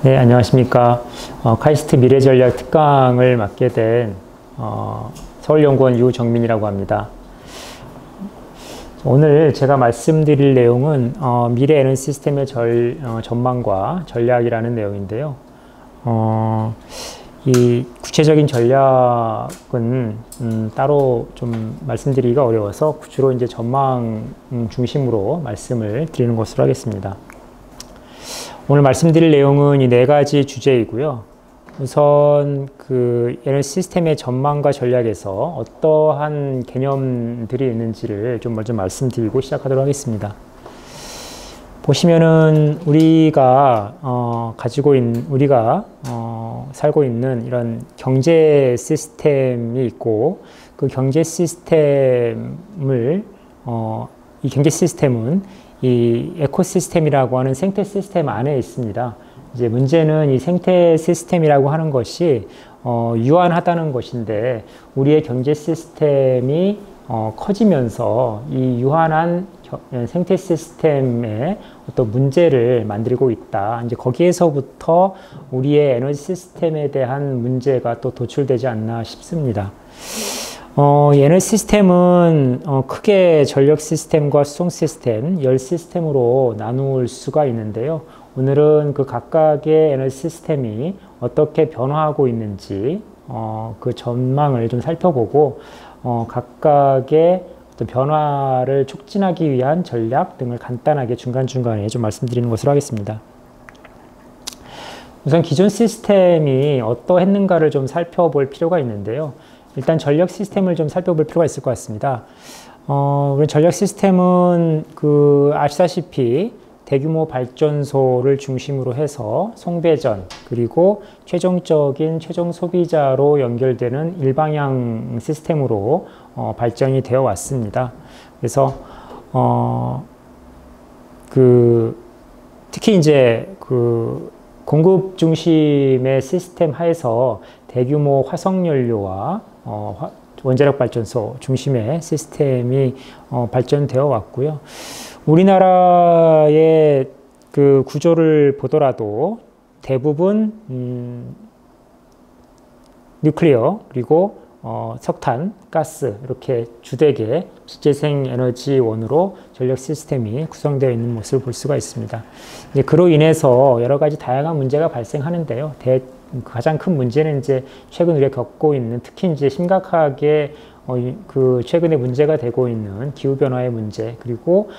네, 안녕하십니까. 카이스트 미래전략 특강을 맡게 된 서울연구원 유정민이라고 합니다. 오늘 제가 말씀드릴 내용은 미래 에너지 시스템의 전망과 전략이라는 내용인데요. 이 구체적인 전략은 따로 좀 말씀드리기가 어려워서 주로 이제 전망 중심으로 말씀을 드리는 것으로 하겠습니다. 오늘 말씀드릴 내용은 이 네 가지 주제이고요. 우선 그 에너지 시스템의 전망과 전략에서 어떠한 개념들이 있는지를 좀 먼저 말씀드리고 시작하도록 하겠습니다. 보시면은 우리가 살고 있는 이런 경제 시스템이 있고, 그 경제 시스템을 이 경제 시스템은 이 에코시스템이라고 하는 생태 시스템 안에 있습니다. 이제 문제는 이 생태 시스템이라고 하는 것이 유한하다는 것인데, 우리의 경제 시스템이 커지면서 이 유한한 생태 시스템에 어떤 문제를 만들고 있다. 이제 거기에서부터 우리의 에너지 시스템에 대한 문제가 또 도출되지 않나 싶습니다. 에너지 시스템은 크게 전력 시스템과 수송 시스템, 열 시스템으로 나눌 수가 있는데요. 오늘은 그 각각의 에너지 시스템이 어떻게 변화하고 있는지 그 전망을 좀 살펴보고 각각의 어떤 변화를 촉진하기 위한 전략 등을 간단하게 중간중간에 좀 말씀드리는 것으로 하겠습니다. 우선 기존 시스템이 어떠했는가를 좀 살펴볼 필요가 있는데요. 일단 전력 시스템을 좀 살펴볼 필요가 있을 것 같습니다. 우리 전력 시스템은 아시다시피 대규모 발전소를 중심으로 해서 송배전, 그리고 최종 소비자로 연결되는 일방향 시스템으로 발전이 되어 왔습니다. 그래서 특히 이제 공급 중심의 시스템 하에서 대규모 화석연료와 원자력 발전소 중심의 시스템이 발전되어 왔고요. 우리나라의 그 구조를 보더라도 대부분 뉴클리어, 그리고 석탄, 가스, 이렇게 주되게 식재생 에너지원으로 전력 시스템이 구성되어 있는 모습을 볼 수가 있습니다. 이제 그로 인해서 여러 가지 다양한 문제가 발생하는데요. 가장 큰 문제는 이제 최근 우리가 겪고 있는, 특히 이제 심각하게 최근에 문제가 되고 있는 기후변화의 문제, 그리고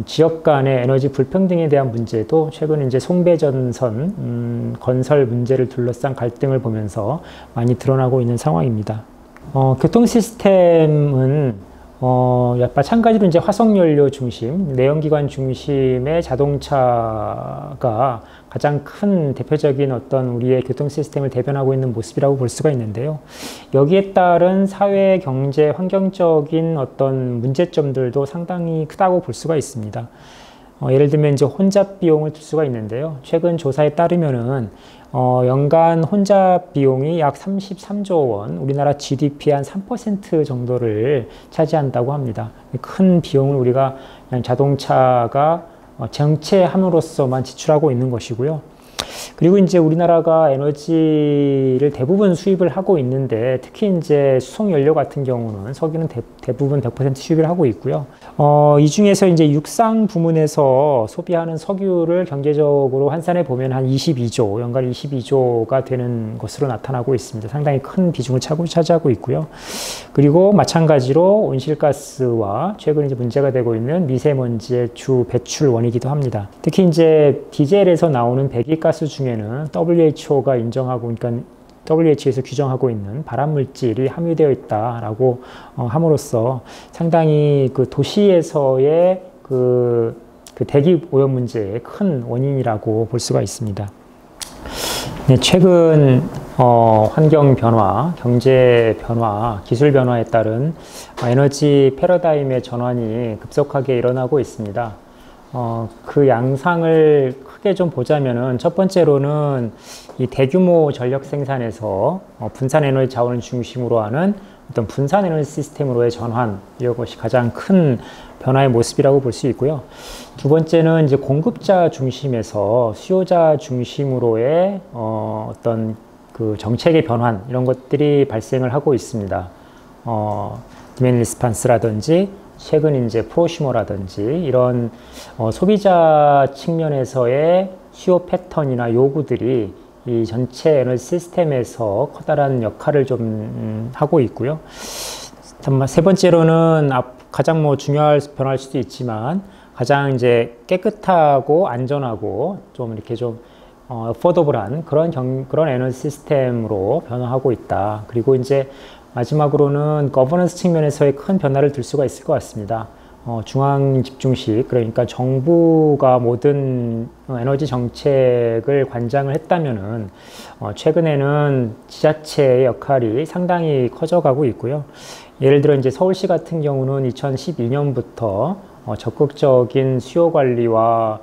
지역 간의 에너지 불평등에 대한 문제도 최근 이제 송배전선 건설 문제를 둘러싼 갈등을 보면서 많이 드러나고 있는 상황입니다. 교통 시스템은 마찬가지로 이제 화석연료 중심, 내연기관 중심의 자동차가 가장 큰 대표적인 어떤 우리의 교통 시스템을 대변하고 있는 모습이라고 볼 수가 있는데요. 여기에 따른 사회, 경제, 환경적인 어떤 문제점들도 상당히 크다고 볼 수가 있습니다. 예를 들면 이제 혼잡 비용을 들 수가 있는데요. 최근 조사에 따르면은 연간 혼잡 비용이 약 33조 원, 우리나라 GDP의 한 3% 정도를 차지한다고 합니다. 큰 비용을 우리가 그냥 자동차가 정체함으로써만 지출하고 있는 것이고요. 그리고 이제 우리나라가 에너지를 대부분 수입을 하고 있는데, 특히 이제 수송연료 같은 경우는 석유는 대부분 100% 수입을 하고 있고요. 이 중에서 이제 육상 부문에서 소비하는 석유를 경제적으로 환산해 보면 한 22조, 연간 22조가 되는 것으로 나타나고 있습니다. 상당히 큰 비중을 차지하고 있고요. 그리고 마찬가지로 온실가스와 최근 이제 문제가 되고 있는 미세먼지의 주 배출 원이기도 합니다. 특히 이제 디젤에서 나오는 배기가스 중에는 WHO가 인정하고, 그러니까 WHO에서 규정하고 있는 발암물질이 함유되어 있다라고 함으로써 상당히 도시에서의 대기 오염 문제의 큰 원인이라고 볼 수가 있습니다. 네, 최근 환경 변화, 경제 변화, 기술 변화에 따른 에너지 패러다임의 전환이 급속하게 일어나고 있습니다. 그 양상을 크게 좀 보자면은, 첫 번째로는 이 대규모 전력 생산에서 분산 에너지 자원을 중심으로 하는 어떤 분산 에너지 시스템으로의 전환, 이것이 가장 큰 변화의 모습이라고 볼 수 있고요. 두 번째는 이제 공급자 중심에서 수요자 중심으로의 어떤 그 정책의 변환, 이런 것들이 발생을 하고 있습니다. 디맨드 리스판스라든지 최근 이제 프로슈머라든지 이런 소비자 측면에서의 수요 패턴이나 요구들이 이 전체 에너지 시스템에서 커다란 역할을 좀 하고 있고요. 세 번째로는 가장 중요할 변화일 수도 있지만 가장 이제 깨끗하고 안전하고 좀 이렇게 좀 어포더블한 그런 에너지 시스템으로 변화하고 있다. 그리고 이제 마지막으로는 거버넌스 측면에서의 큰 변화를 들 수가 있을 것 같습니다. 중앙 집중식, 그러니까 정부가 모든 에너지 정책을 관장을 했다면은 최근에는 지자체의 역할이 상당히 커져가고 있고요. 예를 들어 이제 서울시 같은 경우는 2012년부터 적극적인 수요 관리와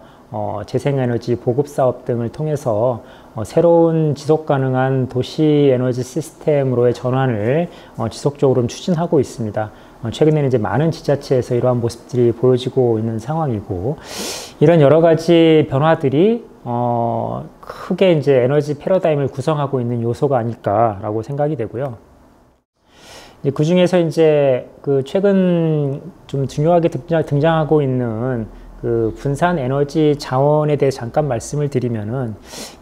재생에너지 보급 사업 등을 통해서 새로운 지속 가능한 도시 에너지 시스템으로의 전환을 지속적으로 추진하고 있습니다. 최근에는 이제 많은 지자체에서 이러한 모습들이 보여지고 있는 상황이고, 이런 여러 가지 변화들이 크게 이제 에너지 패러다임을 구성하고 있는 요소가 아닐까라고 생각이 되고요. 그 중에서 이제 그 최근 좀 중요하게 등장하고 있는 그 분산 에너지 자원에 대해 잠깐 말씀을 드리면은,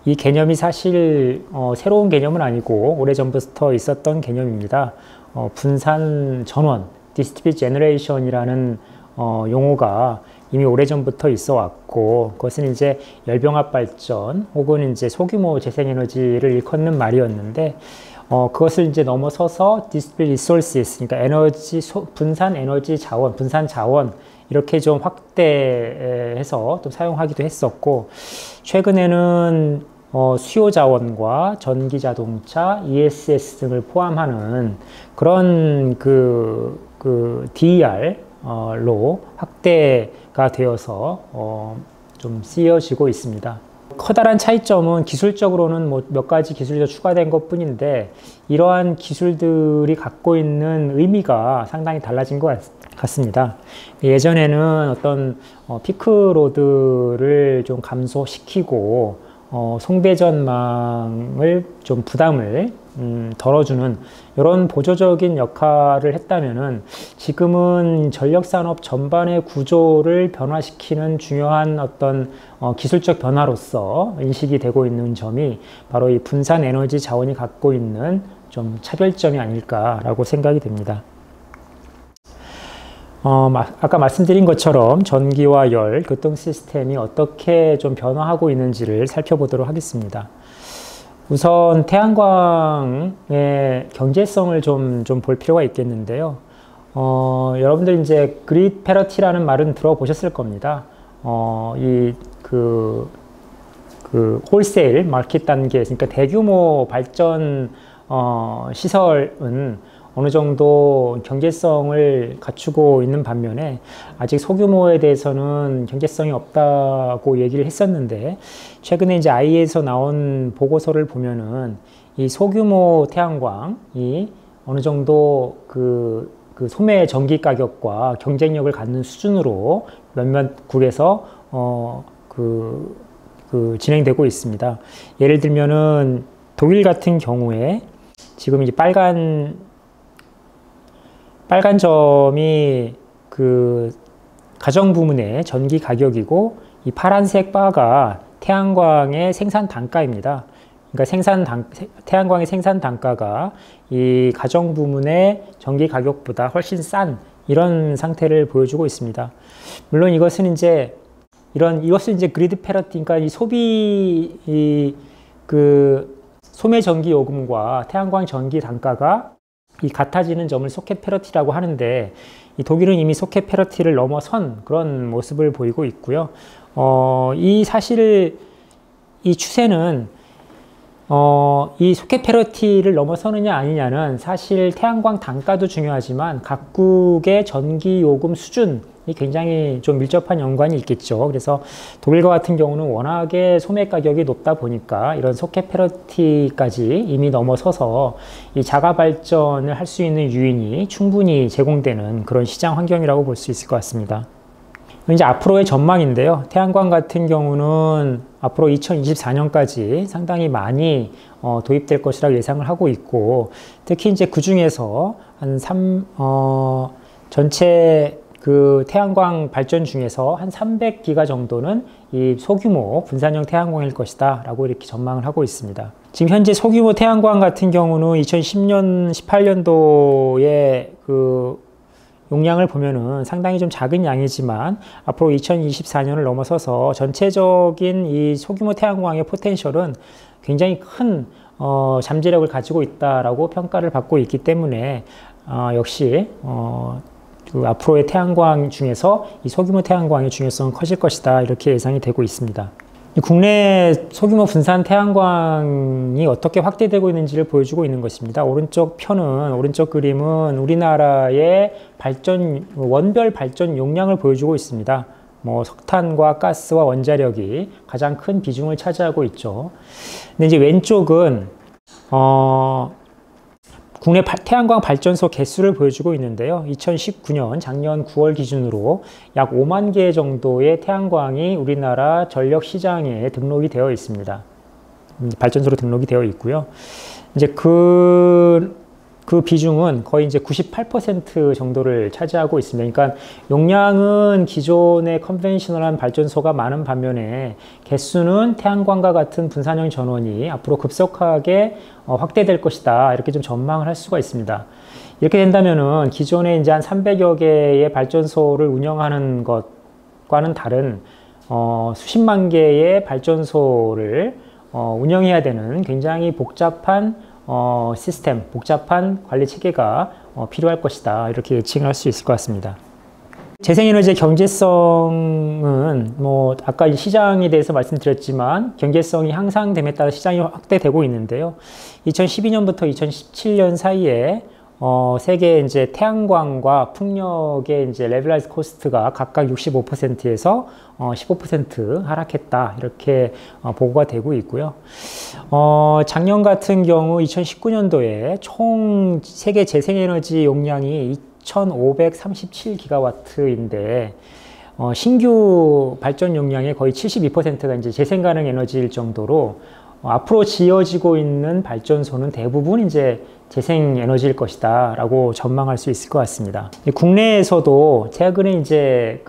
이 개념이 사실 새로운 개념은 아니고 오래전부터 있었던 개념입니다. 분산 전원, 디스트리뷰트 제너레이션이라는 용어가 이미 오래전부터 있어 왔고, 그것은 이제 열병합 발전 혹은 이제 소규모 재생에너지를 일컫는 말이었는데, 그것을 이제 넘어서서 distributed resources, 그러니까 분산 에너지 자원, 분산 자원, 이렇게 좀 확대해서 또 사용하기도 했었고, 최근에는 수요 자원과 전기 자동차, ESS 등을 포함하는 그런 DER로 확대가 되어서 좀 쓰여지고 있습니다. 커다란 차이점은 기술적으로는 몇 가지 기술이 더 추가된 것 뿐인데, 이러한 기술들이 갖고 있는 의미가 상당히 달라진 것 같습니다. 예전에는 어떤 피크로드를 좀 감소시키고 송배전망을 좀 부담을 덜어주는 이런 보조적인 역할을 했다면은, 지금은 전력산업 전반의 구조를 변화시키는 중요한 어떤 기술적 변화로서 인식이 되고 있는 점이 바로 이 분산 에너지 자원이 갖고 있는 좀 차별점이 아닐까라고 생각이 됩니다. 아까 말씀드린 것처럼 전기와 열, 교통 시스템이 어떻게 좀 변화하고 있는지를 살펴보도록 하겠습니다. 우선 태양광의 경제성을 좀 볼 필요가 있겠는데요. 여러분들 이제 그리드 패러티라는 말은 들어보셨을 겁니다. 홀세일 마켓 단계, 그러니까 대규모 발전 시설은 어느 정도 경제성을 갖추고 있는 반면에, 아직 소규모에 대해서는 경제성이 없다고 얘기를 했었는데, 최근에 이제 IEA에서 나온 보고서를 보면은 이 소규모 태양광이 어느 정도 그 소매 전기 가격과 경쟁력을 갖는 수준으로 몇몇 국에서 진행되고 있습니다. 예를 들면은 독일 같은 경우에 지금 이제 빨간 점이 그 가정 부문의 전기 가격이고, 이 파란색 바가 태양광의 생산 단가입니다. 그러니까 태양광의 생산 단가가 이 가정 부문의 전기 가격보다 훨씬 싼 이런 상태를 보여주고 있습니다. 물론 이것은 이제 그리드 패러티, 그러니까 소매 전기 요금과 태양광 전기 단가가 같아지는 점을 소켓 패러티라고 하는데, 이 독일은 이미 소켓 패러티를 넘어선 그런 모습을 보이고 있고요. 이 추세는 이 소켓 패러티를 넘어서느냐 아니냐는 사실 태양광 단가도 중요하지만 각국의 전기 요금 수준이 굉장히 좀 밀접한 연관이 있겠죠. 그래서 독일과 같은 경우는 워낙에 소매 가격이 높다 보니까 이런 소켓 패러티까지 이미 넘어서서 이 자가 발전을 할 수 있는 유인이 충분히 제공되는 그런 시장 환경이라고 볼 수 있을 것 같습니다. 이제 앞으로의 전망인데요. 태양광 같은 경우는 앞으로 2024년까지 상당히 많이 도입될 것이라고 예상을 하고 있고, 특히 이제 그 중에서 전체 그 태양광 발전 중에서 한 300기가 정도는 이 소규모 분산형 태양광일 것이다 라고 이렇게 전망을 하고 있습니다. 지금 현재 소규모 태양광 같은 경우는 2010년, 18년도에 그 용량을 보면은 상당히 좀 작은 양이지만 앞으로 2024년을 넘어서서 전체적인 이 소규모 태양광의 포텐셜은 굉장히 큰 잠재력을 가지고 있다라고 평가를 받고 있기 때문에 역시 그 앞으로의 태양광 중에서 이 소규모 태양광의 중요성은 커질 것이다 이렇게 예상이 되고 있습니다. 국내 소규모 분산 태양광이 어떻게 확대되고 있는지를 보여주고 있는 것입니다. 오른쪽 그림은 우리나라의 원별 발전 용량을 보여주고 있습니다. 뭐 석탄과 가스와 원자력이 가장 큰 비중을 차지하고 있죠. 근데 이제 왼쪽은 국내 태양광 발전소 개수를 보여주고 있는데요. 2019년 작년 9월 기준으로 약 5만 개 정도의 태양광이 우리나라 전력 시장에 등록이 되어 있습니다. 발전소로 등록이 되어 있고요. 이제 그 비중은 거의 이제 98% 정도를 차지하고 있습니다. 그러니까 용량은 기존의 컨벤셔널한 발전소가 많은 반면에 개수는 태양광과 같은 분산형 전원이 앞으로 급속하게 확대될 것이다. 이렇게 좀 전망을 할 수가 있습니다. 이렇게 된다면은 기존에 이제 한 300여 개의 발전소를 운영하는 것과는 다른 수십만 개의 발전소를 운영해야 되는 굉장히 복잡한 복잡한 관리 체계가 필요할 것이다. 이렇게 예측을 할 수 있을 것 같습니다. 재생에너지의 경제성은 아까 시장에 대해서 말씀드렸지만 경제성이 향상됨에 따라 시장이 확대되고 있는데요. 2012년부터 2017년 사이에 세계 이제 태양광과 풍력의 이제 레벨라이즈 코스트가 각각 65%에서 15% 하락했다. 이렇게 보고가 되고 있고요. 작년 같은 경우 2019년도에 총 세계 재생에너지 용량이 2,537기가와트인데 신규 발전 용량의 거의 72%가 이제 재생 가능 에너지일 정도로 앞으로 지어지고 있는 발전소는 대부분 이제 재생 에너지일 것이다 라고 전망할 수 있을 것 같습니다. 국내에서도 최근에 이제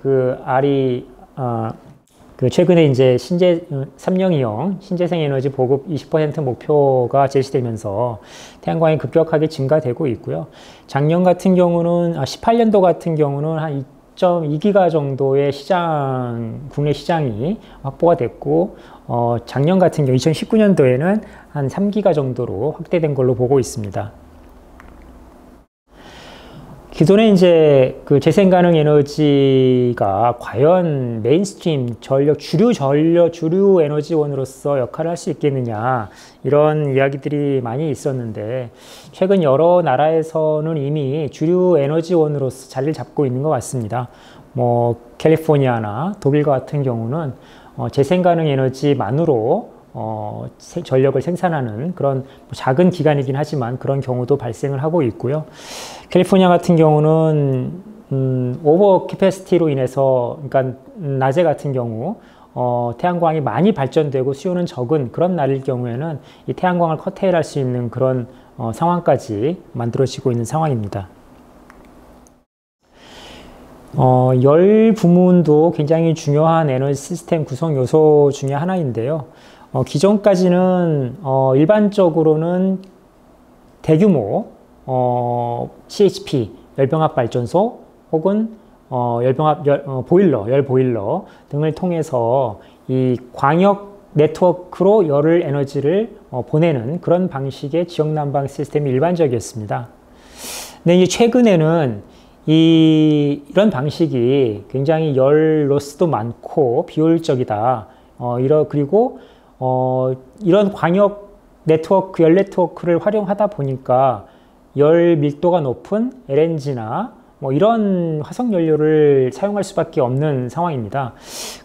최근에 이제 302형 신재생 에너지 보급 20% 목표가 제시되면서 태양광이 급격하게 증가되고 있고요. 작년 같은 경우는 18년도 같은 경우는 한 2.2기가 정도의 국내 시장이 확보가 됐고, 작년 같은 경우 2019년도에는 한 3기가 정도로 확대된 걸로 보고 있습니다. 기존에 이제 그 재생 가능 에너지가 과연 메인스트림 주류 에너지원으로서 역할을 할 수 있겠느냐, 이런 이야기들이 많이 있었는데 최근 여러 나라에서는 이미 주류 에너지원으로서 자리를 잡고 있는 것 같습니다. 캘리포니아나 독일과 같은 경우는 재생 가능 에너지만으로 전력을 생산하는 그런 작은 기관이긴 하지만 그런 경우도 발생을 하고 있고요. 캘리포니아 같은 경우는 오버 캐패시티로 인해서, 그러니까 낮에 같은 경우 태양광이 많이 발전되고 수요는 적은 그런 날일 경우에는 이 태양광을 커테일할 수 있는 그런 상황까지 만들어지고 있는 상황입니다. 열 부문도 굉장히 중요한 에너지 시스템 구성 요소 중에 하나인데요. 기존까지는 일반적으로는 대규모 CHP 열병합 발전소 혹은 열 보일러 등을 통해서 이 광역 네트워크로 에너지를 보내는 그런 방식의 지역 난방 시스템이 일반적이었습니다. 근데 이제 최근에는 이런 방식이 굉장히 열 로스도 많고 비효율적이다. 그리고 이런 광역 네트워크, 열 네트워크를 활용하다 보니까 열 밀도가 높은 LNG나 뭐 이런 화석 연료를 사용할 수밖에 없는 상황입니다.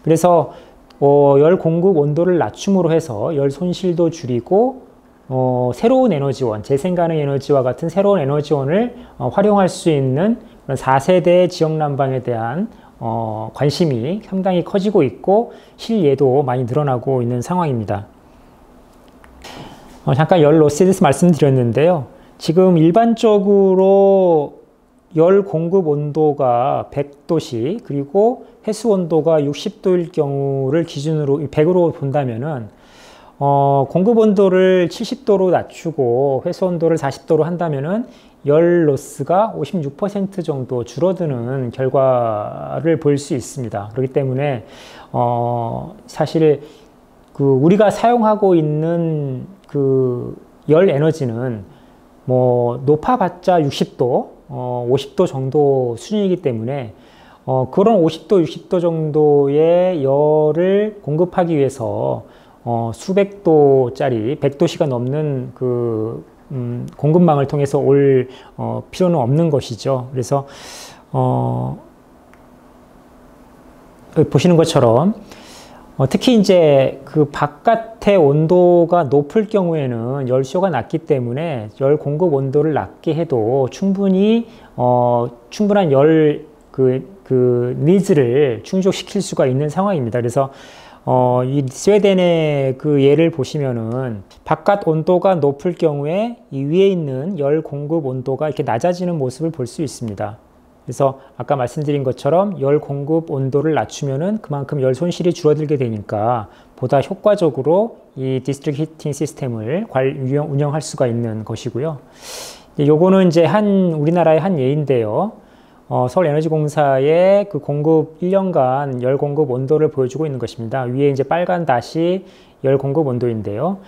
그래서 열 공급 온도를 낮춤으로 해서 열 손실도 줄이고 새로운 에너지원, 재생 가능 에너지와 같은 새로운 에너지원을 활용할 수 있는 그런 4세대 지역 난방에 대한 관심이 상당히 커지고 있고 실예도 많이 늘어나고 있는 상황입니다. 잠깐 열 로스에 대해서 말씀드렸는데요. 지금 일반적으로 열 공급 온도가 100도씨 그리고 회수 온도가 60도일 경우를 기준으로 100으로 본다면은 공급 온도를 70도로 낮추고 회수 온도를 40도로 한다면은 열 로스가 56% 정도 줄어드는 결과를 볼 수 있습니다. 그렇기 때문에 사실 우리가 사용하고 있는 열 에너지는 뭐 높아봤자 60도, 50도 정도 수준이기 때문에 그런 50도, 60도 정도의 열을 공급하기 위해서 수백 도짜리 100도씨가 넘는 공급망을 통해서 올 필요는 없는 것이죠. 그래서 보시는 것처럼 특히 이제 바깥의 온도가 높을 경우에는 열수요가 낮기 때문에 열 공급 온도를 낮게 해도 충분히 충분한 열 니즈를 충족시킬 수가 있는 상황입니다. 그래서 이 스웨덴의 예를 보시면은 바깥 온도가 높을 경우에 이 위에 있는 열 공급 온도가 이렇게 낮아지는 모습을 볼 수 있습니다. 그래서 아까 말씀드린 것처럼 열 공급 온도를 낮추면은 그만큼 열 손실이 줄어들게 되니까 보다 효과적으로 이 디스트릭트 히팅 시스템을 운영할 수가 있는 것이고요. 요거는 이제 우리나라의 한 예인데요. 서울에너지공사의 공급 1년간 열 공급 온도를 보여주고 있는 것입니다. 위에 이제 빨간 닷이 열 공급 온도인데요.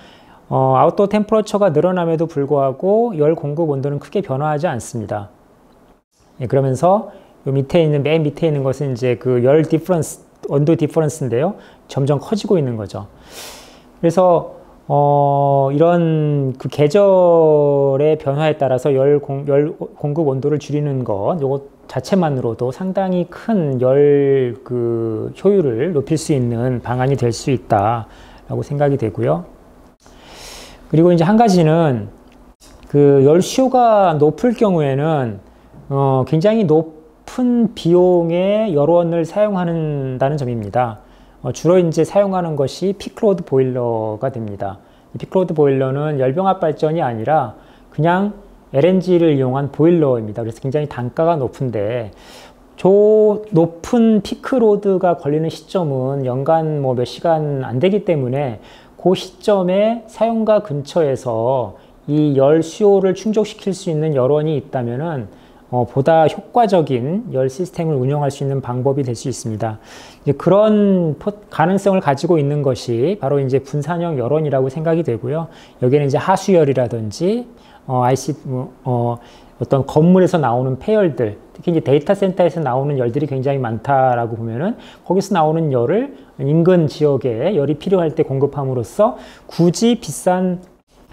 아웃도어 템퍼러처가 늘어남에도 불구하고 열 공급 온도는 크게 변화하지 않습니다. 그러면서 맨 밑에 있는 것은 이제 열 디퍼런스, 온도 디퍼런스인데요. 점점 커지고 있는 거죠. 그래서 이런 계절의 변화에 따라서 열 공급 온도를 줄이는 것, 요것 자체만으로도 상당히 큰 열 효율을 높일 수 있는 방안이 될 수 있다라고 생각이 되고요. 그리고 이제 한 가지는 열 수요가 높을 경우에는 굉장히 높은 비용의 열원을 사용한다는 점입니다. 주로 이제 사용하는 것이 피크로드 보일러가 됩니다. 피크로드 보일러는 열병합 발전이 아니라 그냥 LNG를 이용한 보일러입니다. 그래서 굉장히 단가가 높은데 높은 피크로드가 걸리는 시점은 연간 몇 시간 안 되기 때문에 그 시점에 사용가 근처에서 이 열 수요를 충족시킬 수 있는 열원이 있다면은 보다 효과적인 열 시스템을 운영할 수 있는 방법이 될 수 있습니다. 이제 그런 가능성을 가지고 있는 것이 바로 이제 분산형 열원이라고 생각이 되고요. 여기에는 이제 하수열이라든지 어떤 건물에서 나오는 폐열들, 특히 이제 데이터 센터에서 나오는 열들이 굉장히 많다라고 보면은 거기서 나오는 열을 인근 지역에 열이 필요할 때 공급함으로써 굳이 비싼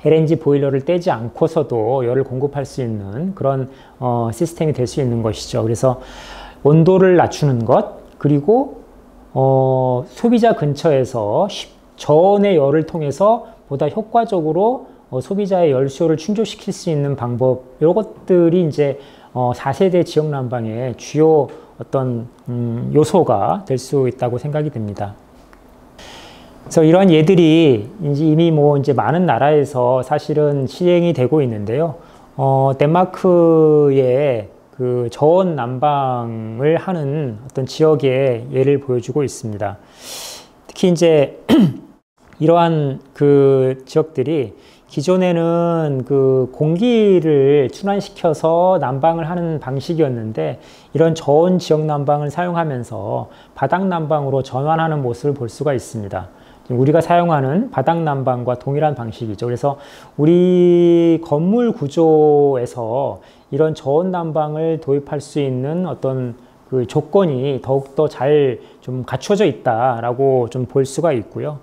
LNG 보일러를 떼지 않고서도 열을 공급할 수 있는 그런 시스템이 될 수 있는 것이죠. 그래서 온도를 낮추는 것, 그리고 소비자 근처에서 저온의 열을 통해서 보다 효과적으로 소비자의 열 수요를 충족시킬 수 있는 방법, 이것들이 이제 4세대 지역 난방의 주요 어떤 요소가 될 수 있다고 생각이 됩니다. 그래서 이러한 예들이 이미 이제 많은 나라에서 사실은 시행이 되고 있는데요. 덴마크의 저온 난방을 하는 어떤 지역의 예를 보여주고 있습니다. 특히 이제 이러한 지역들이 기존에는 공기를 순환시켜서 난방을 하는 방식이었는데 이런 저온 지역 난방을 사용하면서 바닥 난방으로 전환하는 모습을 볼 수가 있습니다. 우리가 사용하는 바닥 난방과 동일한 방식이죠. 그래서 우리 건물 구조에서 이런 저온 난방을 도입할 수 있는 어떤 조건이 더욱더 잘 좀 갖춰져 있다라고 좀 볼 수가 있고요.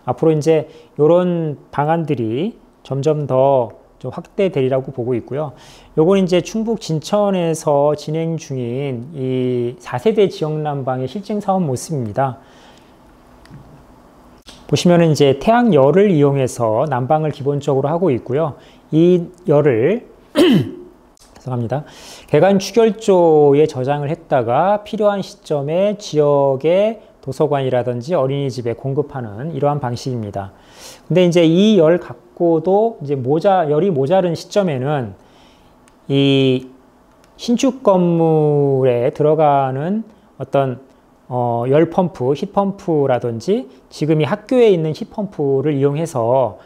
앞으로 이제 이런 방안들이 점점 더 좀 확대되리라고 보고 있고요. 요건 이제 충북 진천에서 진행 중인 이 4세대 지역 난방의 실증 사업 모습입니다. 보시면은 이제 태양열을 이용해서 난방을 기본적으로 하고 있고요. 이 열을 죄송합니다. 개간 축열조에 저장을 했다가 필요한 시점에 지역의 도서관이라든지 어린이집에 공급하는 이러한 방식입니다. 근데 이제 이 열 갖고도 이제 열이 모자른 시점에는 이 신축 건물에 들어가는 어떤 열 펌프, 히 펌프라든지 지금 이 학교에 있는 히 펌프를 이용해서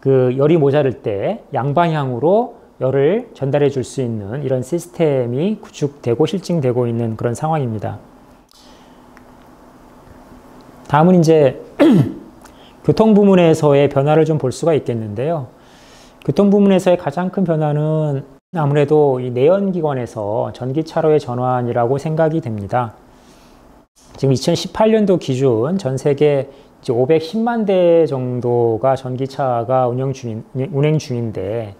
그 열이 모자랄 때 양방향으로 열을 전달해 줄 수 있는 이런 시스템이 구축되고 실증되고 있는 그런 상황입니다. 다음은 이제 교통 부문에서의 변화를 좀 볼 수가 있겠는데요. 교통 부문에서의 가장 큰 변화는 아무래도 이 내연기관에서 전기차로의 전환이라고 생각이 됩니다. 지금 2018년도 기준 전 세계 510만 대 정도가 전기차가 운행 중인데,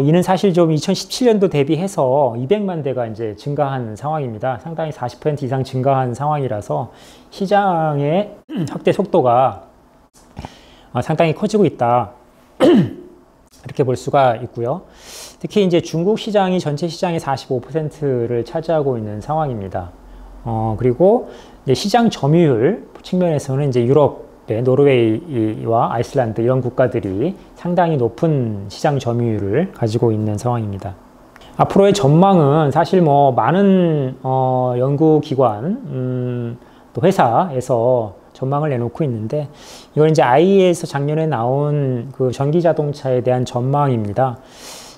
이는 사실 좀 2017년도 대비해서 200만 대가 이제 증가한 상황입니다. 상당히 40% 이상 증가한 상황이라서 시장의 확대 속도가 상당히 커지고 있다. 이렇게 볼 수가 있고요. 특히 이제 중국 시장이 전체 시장의 45%를 차지하고 있는 상황입니다. 그리고 이제 시장 점유율 측면에서는 이제 유럽의 노르웨이와 아이슬란드 이런 국가들이 상당히 높은 시장 점유율을 가지고 있는 상황입니다. 앞으로의 전망은 사실 뭐 많은 연구기관 또 회사에서 전망을 내놓고 있는데, 이건 이제 IE에서 작년에 나온 그 전기자동차에 대한 전망입니다.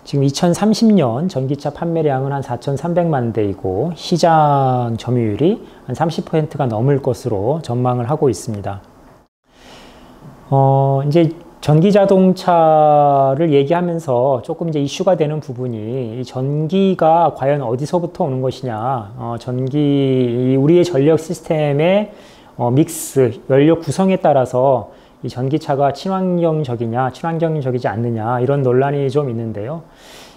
지금 2030년 전기차 판매량은 한 4,300만 대이고 시장 점유율이 한 30%가 넘을 것으로 전망을 하고 있습니다. 이제 전기자동차를 얘기하면서 조금 이제 이슈가 되는 부분이 이 전기가 과연 어디서부터 오는 것이냐, 우리의 전력 시스템의 믹스, 연료 구성에 따라서 이 전기차가 친환경적이냐, 친환경적이지 않느냐, 이런 논란이 좀 있는데요.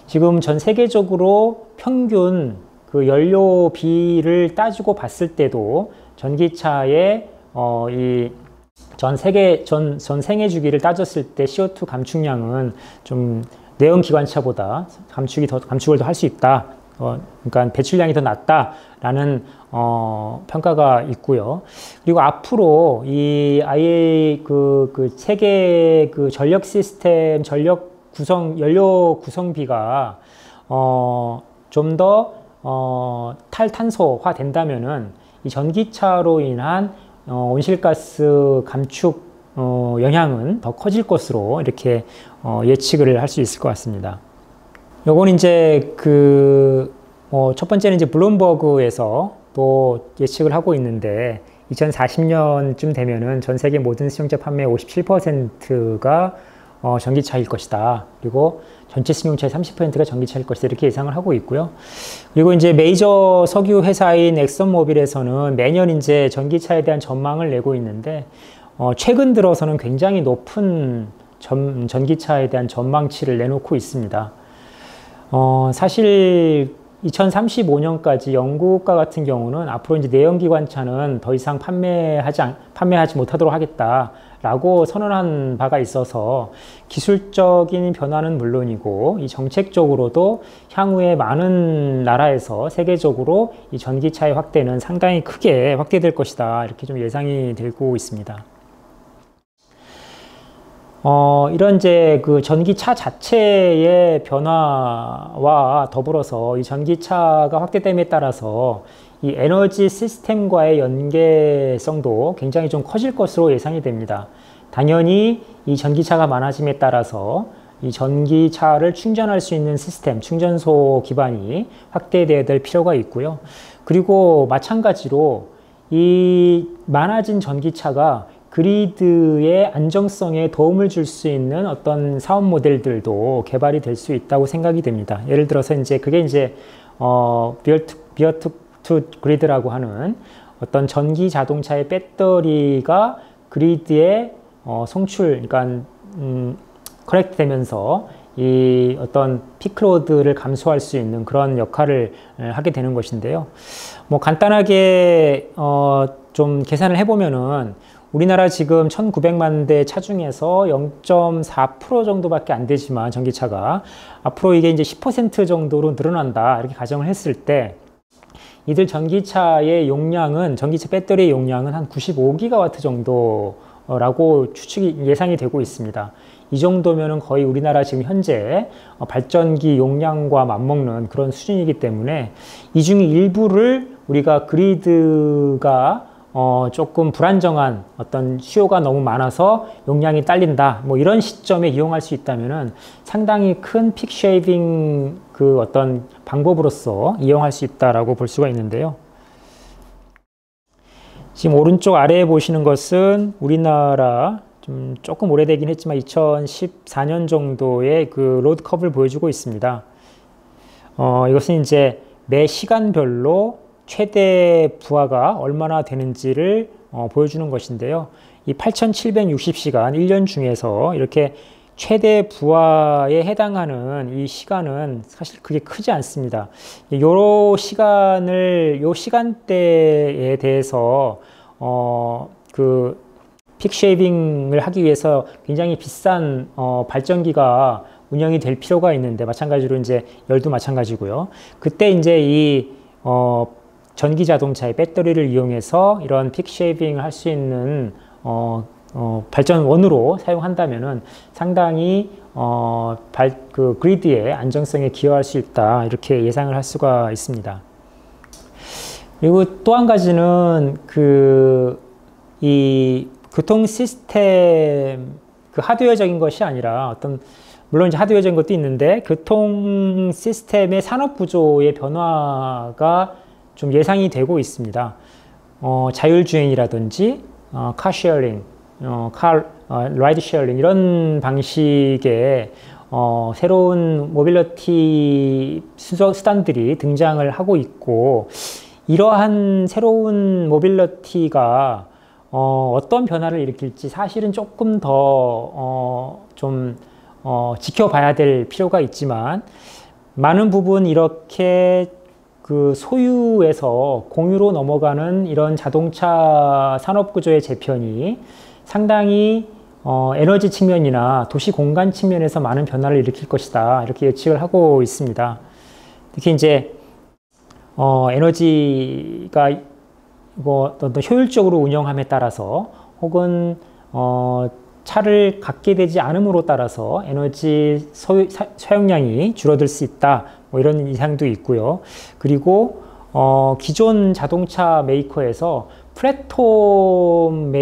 지금 전 세계적으로 평균 그 연료비를 따지고 봤을 때도 전기차의 이 전 생애 주기를 따졌을 때 CO2 감축량은 좀 내연기관차보다 감축을 더 할 수 있다. 그러니까 배출량이 더 낮다라는 평가가 있고요. 그리고 앞으로 이 아예 그 세계 그 전력 시스템 연료 구성비가 좀 더 탈탄소화 된다면은 이 전기차로 인한 온실가스 감축 영향은 더 커질 것으로 이렇게 예측을 할 수 있을 것 같습니다. 요건 이제 첫 번째는 이제 블룸버그에서 또 예측을 하고 있는데, 2040년쯤 되면은 전 세계 모든 승용차 판매의 57%가 전기차일 것이다. 그리고 전체 승용차의 30%가 전기차일 것이다. 이렇게 예상을 하고 있고요. 그리고 이제 메이저 석유 회사인 엑선모빌에서는 매년 이제 전기차에 대한 전망을 내고 있는데, 최근 들어서는 굉장히 높은 전기차에 대한 전망치를 내놓고 있습니다. 사실 2035년까지 영국과 같은 경우는 앞으로 이제 내연기관차는 더 이상 판매하지 못하도록 하겠다라고 선언한 바가 있어서 기술적인 변화는 물론이고 이 정책적으로도 향후에 많은 나라에서 세계적으로 이 전기차의 확대는 상당히 크게 확대될 것이다. 이렇게 좀 예상이 되고 있습니다. 이런 이제 그 전기차 자체의 변화와 더불어서 이 전기차가 확대됨에 따라서 이 에너지 시스템과의 연계성도 굉장히 좀 커질 것으로 예상이 됩니다. 당연히 이 전기차가 많아짐에 따라서 이 전기차를 충전할 수 있는 시스템, 충전소 기반이 확대되어야 될 필요가 있고요. 그리고 마찬가지로 이 많아진 전기차가 그리드의 안정성에 도움을 줄 수 있는 어떤 사업 모델들도 개발이 될 수 있다고 생각이 됩니다. 예를 들어서 이제 그게 이제 비어 투 그리드라고 하는 어떤 전기 자동차의 배터리가 그리드에 송출, 그러니까 커넥트 되면서 이 어떤 피크로드를 감소할 수 있는 그런 역할을 하게 되는 것인데요. 뭐 간단하게 좀 계산을 해보면은 우리나라 지금 1900만 대 차 중에서 0.4% 정도밖에 안 되지만 전기차가 앞으로 이게 이제 10% 정도로 늘어난다 이렇게 가정을 했을 때 이들 전기차의 용량은 전기차 배터리의 용량은 한 95기가와트 정도라고 예상이 되고 있습니다. 이 정도면은 거의 우리나라 지금 현재 발전기 용량과 맞먹는 그런 수준이기 때문에 이 중에 일부를 우리가 그리드가 조금 불안정한 어떤 수요가 너무 많아서 용량이 딸린다. 뭐 이런 시점에 이용할 수 있다면은 상당히 큰 픽 쉐이빙 그 어떤 방법으로서 이용할 수 있다라고 볼 수가 있는데요. 지금 오른쪽 아래에 보시는 것은 우리나라 조금 오래되긴 했지만 2014년 정도의 그 로드 커브를 보여주고 있습니다. 이것은 이제 매 시간별로 최대 부하가 얼마나 되는지를 보여주는 것인데요. 이 8760시간 1년 중에서 이렇게 최대 부하에 해당하는 이 시간은 사실 그게 크지 않습니다. 요 시간대에 대해서 그 픽 쉐이빙을 하기 위해서 굉장히 비싼 발전기가 운영이 될 필요가 있는데, 마찬가지로 이제 열도 마찬가지고요. 그때 이제 이 전기 자동차의 배터리를 이용해서 이런 픽 쉐이빙을 할 수 있는 발전원으로 사용한다면은 상당히 그 그리드의 안정성에 기여할 수 있다 이렇게 예상을 할 수가 있습니다. 그리고 또 한 가지는 이 교통 시스템 그 하드웨어적인 것이 아니라 물론 이제 하드웨어적인 것도 있는데 교통 시스템의 산업 구조의 변화가 좀 예상이 되고 있습니다. 자율주행이라든지 카쉐어링, 라이드 쉐어링 이런 방식의 새로운 모빌리티 수단들이 등장을 하고 있고, 이러한 새로운 모빌리티가 어떤 변화를 일으킬지 사실은 조금 더 지켜봐야 될 필요가 있지만, 많은 부분 이렇게 그 소유에서 공유로 넘어가는 이런 자동차 산업 구조의 재편이 상당히 에너지 측면이나 도시 공간 측면에서 많은 변화를 일으킬 것이다 이렇게 예측을 하고 있습니다. 특히 이제 에너지가 어떤 효율적으로 운영함에 따라서 혹은 차를 갖게 되지 않음으로 따라서 에너지 사용량이 줄어들 수 있다, 뭐 이런 이상도 있고요. 그리고 기존 자동차 메이커에서 플랫폼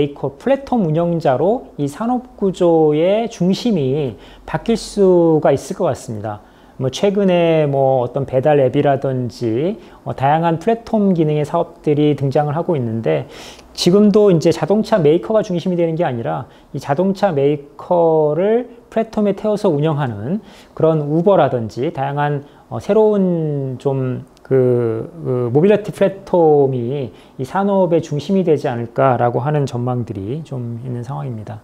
운영자로 이 산업 구조의 중심이 바뀔 수가 있을 것 같습니다. 뭐 최근에 뭐 어떤 배달 앱이라든지 다양한 플랫폼 기능의 사업들이 등장을 하고 있는데, 지금도 이제 자동차 메이커가 중심이 되는 게 아니라 이 자동차 메이커를 플랫폼에 태워서 운영하는 그런 우버라든지 다양한 새로운 모빌리티 플랫폼이 이 산업의 중심이 되지 않을까라고 하는 전망들이 좀 있는 상황입니다.